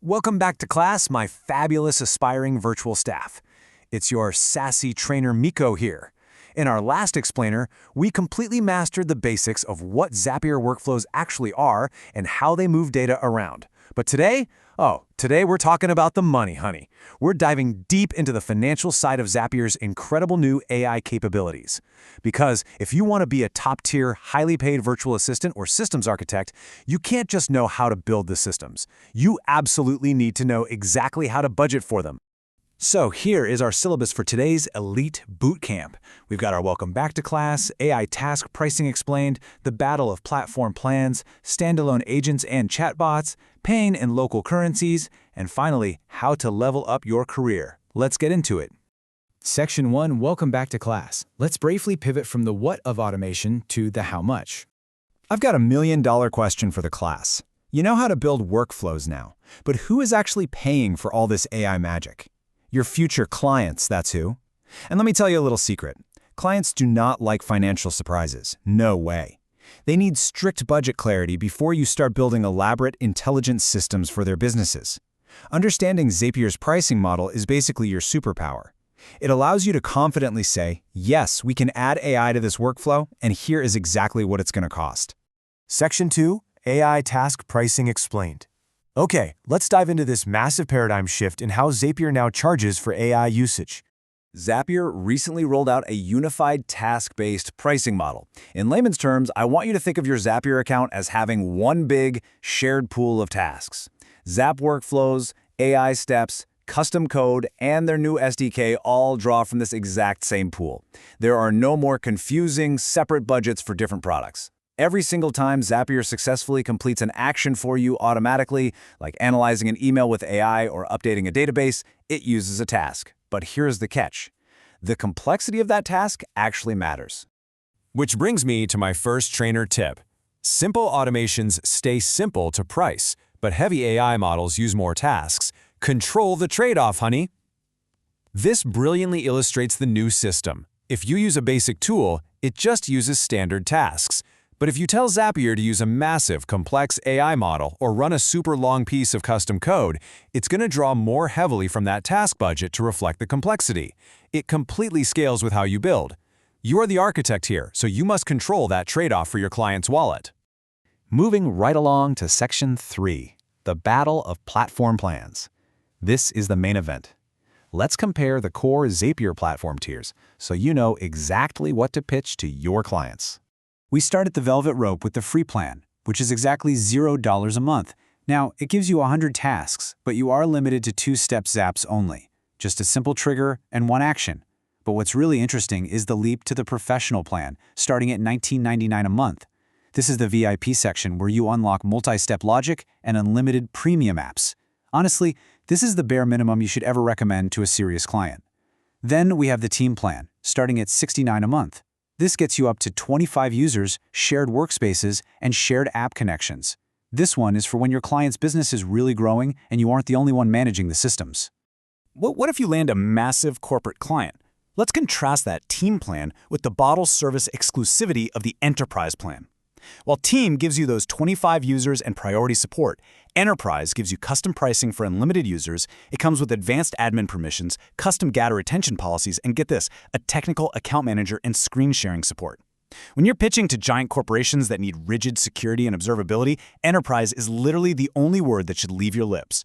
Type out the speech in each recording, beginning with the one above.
Welcome back to class, my fabulous aspiring virtual staff. It's your sassy trainer Mikko here. In our last explainer, we completely mastered the basics of what Zapier workflows actually are and how they move data around. But today we're talking about the money, honey. We're diving deep into the financial side of Zapier's incredible new AI capabilities. Because if you want to be a top-tier, highly paid virtual assistant or systems architect, you can't just know how to build the systems. You absolutely need to know exactly how to budget for them. So here is our syllabus for today's Elite Bootcamp. We've got our Welcome Back to Class, AI Task Pricing Explained, the Battle of Platform Plans, Standalone Agents and Chatbots, Paying in Local Currencies, and finally, How to Level Up Your Career. Let's get into it. Section 1, Welcome Back to Class. Let's briefly pivot from the what of automation to the how much. I've got $1 million question for the class. You know how to build workflows now, but who is actually paying for all this AI magic? Your future clients, that's who. And let me tell you a little secret. Clients do not like financial surprises. No way. They need strict budget clarity before you start building elaborate, intelligent systems for their businesses. Understanding Zapier's pricing model is basically your superpower. It allows you to confidently say, yes, we can add AI to this workflow, and here is exactly what it's going to cost. Section 2, AI Task Pricing Explained. Okay, let's dive into this massive paradigm shift in how Zapier now charges for AI usage. Zapier recently rolled out a unified task-based pricing model. In layman's terms, I want you to think of your Zapier account as having one big, shared pool of tasks. Zap workflows, AI steps, custom code, and their new SDK all draw from this exact same pool. There are no more confusing, separate budgets for different products. Every single time Zapier successfully completes an action for you automatically, like analyzing an email with AI or updating a database, it uses a task. But here's the catch. The complexity of that task actually matters. Which brings me to my first trainer tip. Simple automations stay simple to price, but heavy AI models use more tasks. Control the trade-off, honey. This brilliantly illustrates the new system. If you use a basic tool, it just uses standard tasks. But if you tell Zapier to use a massive, complex AI model or run a super long piece of custom code, it's going to draw more heavily from that task budget to reflect the complexity. It completely scales with how you build. You are the architect here, so you must control that trade-off for your client's wallet. Moving right along to Section 3, the Battle of Platform Plans. This is the main event. Let's compare the core Zapier platform tiers so you know exactly what to pitch to your clients. We start at the Velvet Rope with the free plan, which is exactly $0 a month. Now, it gives you 100 tasks, but you are limited to 2-step zaps only. Just a simple trigger and one action. But what's really interesting is the leap to the professional plan, starting at $19.99 a month. This is the VIP section where you unlock multi-step logic and unlimited premium apps. Honestly, this is the bare minimum you should ever recommend to a serious client. Then we have the team plan, starting at $69 a month. This gets you up to 25 users, shared workspaces, and shared app connections. This one is for when your client's business is really growing and you aren't the only one managing the systems. What if you land a massive corporate client? Let's contrast that team plan with the bottle service exclusivity of the enterprise plan. While Team gives you those 25 users and priority support, Enterprise gives you custom pricing for unlimited users. It comes with advanced admin permissions, custom data retention policies, and get this, a technical account manager and screen sharing support. When you're pitching to giant corporations that need rigid security and observability, Enterprise is literally the only word that should leave your lips.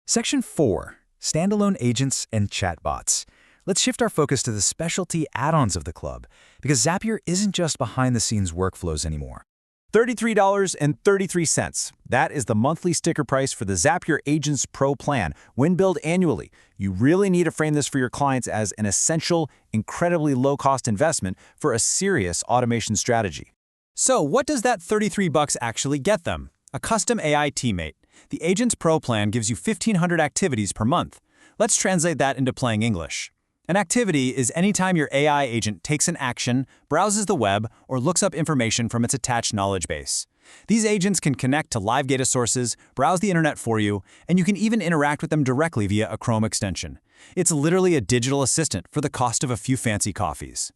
Section 4, Standalone Agents and Chatbots. Let's shift our focus to the specialty add-ons of the club, because Zapier isn't just behind-the-scenes workflows anymore. $33.33. That is the monthly sticker price for the Zapier Agents Pro plan when billed annually. You really need to frame this for your clients as an essential, incredibly low-cost investment for a serious automation strategy. So what does that $33 actually get them? A custom AI teammate. The Agents Pro plan gives you 1,500 activities per month. Let's translate that into plain English. An activity is anytime your AI agent takes an action, browses the web, or looks up information from its attached knowledge base. These agents can connect to live data sources, browse the internet for you, and you can even interact with them directly via a Chrome extension. It's literally a digital assistant for the cost of a few fancy coffees.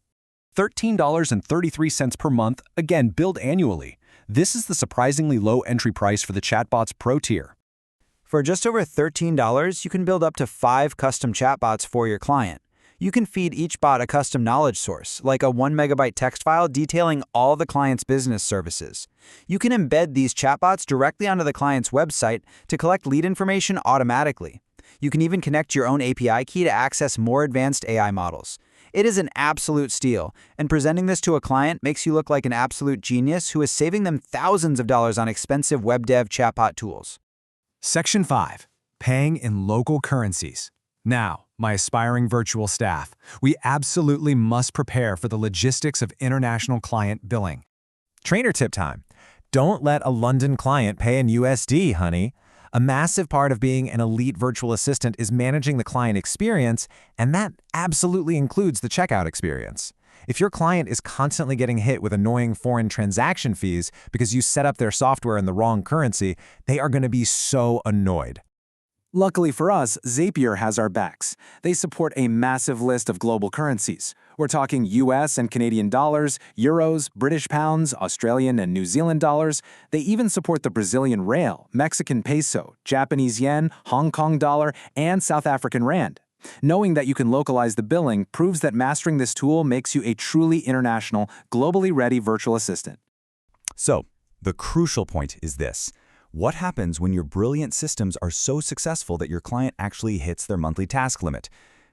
$13.33 per month, again billed annually. This is the surprisingly low entry price for the Chatbots Pro tier. For just over $13, you can build up to 5 custom chatbots for your client. You can feed each bot a custom knowledge source, like a 1 megabyte text file detailing all the client's business services. You can embed these chatbots directly onto the client's website to collect lead information automatically. You can even connect your own API key to access more advanced AI models. It is an absolute steal, and presenting this to a client makes you look like an absolute genius who is saving them thousands of dollars on expensive web dev chatbot tools. Section 5. Paying in local currencies. Now, my aspiring virtual staff, we absolutely must prepare for the logistics of international client billing. Trainer tip time. Don't let a London client pay in USD, honey. A massive part of being an elite virtual assistant is managing the client experience, and that absolutely includes the checkout experience. If your client is constantly getting hit with annoying foreign transaction fees because you set up their software in the wrong currency, they are going to be so annoyed. Luckily for us, Zapier has our backs. They support a massive list of global currencies. We're talking US and Canadian dollars, euros, British pounds, Australian and New Zealand dollars. They even support the Brazilian real, Mexican peso, Japanese yen, Hong Kong dollar, and South African rand. Knowing that you can localize the billing proves that mastering this tool makes you a truly international, globally ready virtual assistant. So, the crucial point is this. What happens when your brilliant systems are so successful that your client actually hits their monthly task limit?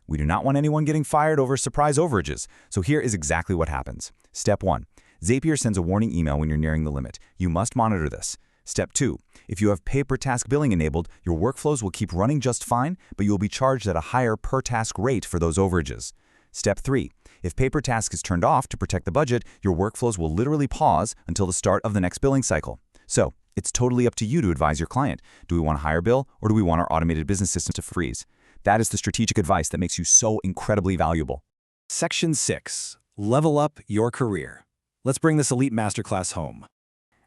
We do not want anyone getting fired over surprise overages, so here is exactly what happens. Step 1. Zapier sends a warning email when you're nearing the limit. You must monitor this. Step 2. If you have pay-per-task billing enabled, your workflows will keep running just fine, but you will be charged at a higher per-task rate for those overages. Step 3. If pay-per-task is turned off to protect the budget, your workflows will literally pause until the start of the next billing cycle. So, it's totally up to you to advise your client. Do we want a higher bill, or do we want our automated business system to freeze? That is the strategic advice that makes you so incredibly valuable. Section 6. Level up your career. Let's bring this elite masterclass home.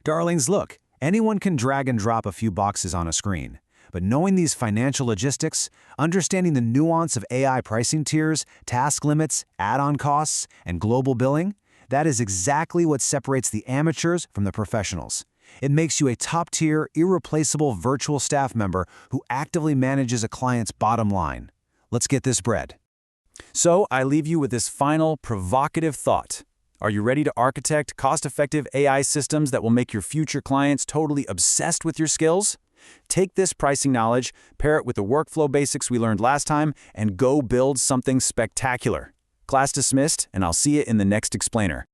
Darlings, look, anyone can drag and drop a few boxes on a screen. But knowing these financial logistics, understanding the nuance of AI pricing tiers, task limits, add-on costs, and global billing, that is exactly what separates the amateurs from the professionals. It makes you a top-tier, irreplaceable virtual staff member who actively manages a client's bottom line. Let's get this bread. So I leave you with this final, provocative thought. Are you ready to architect cost-effective AI systems that will make your future clients totally obsessed with your skills? Take this pricing knowledge, pair it with the workflow basics we learned last time, and go build something spectacular. Class dismissed, and I'll see you in the next explainer.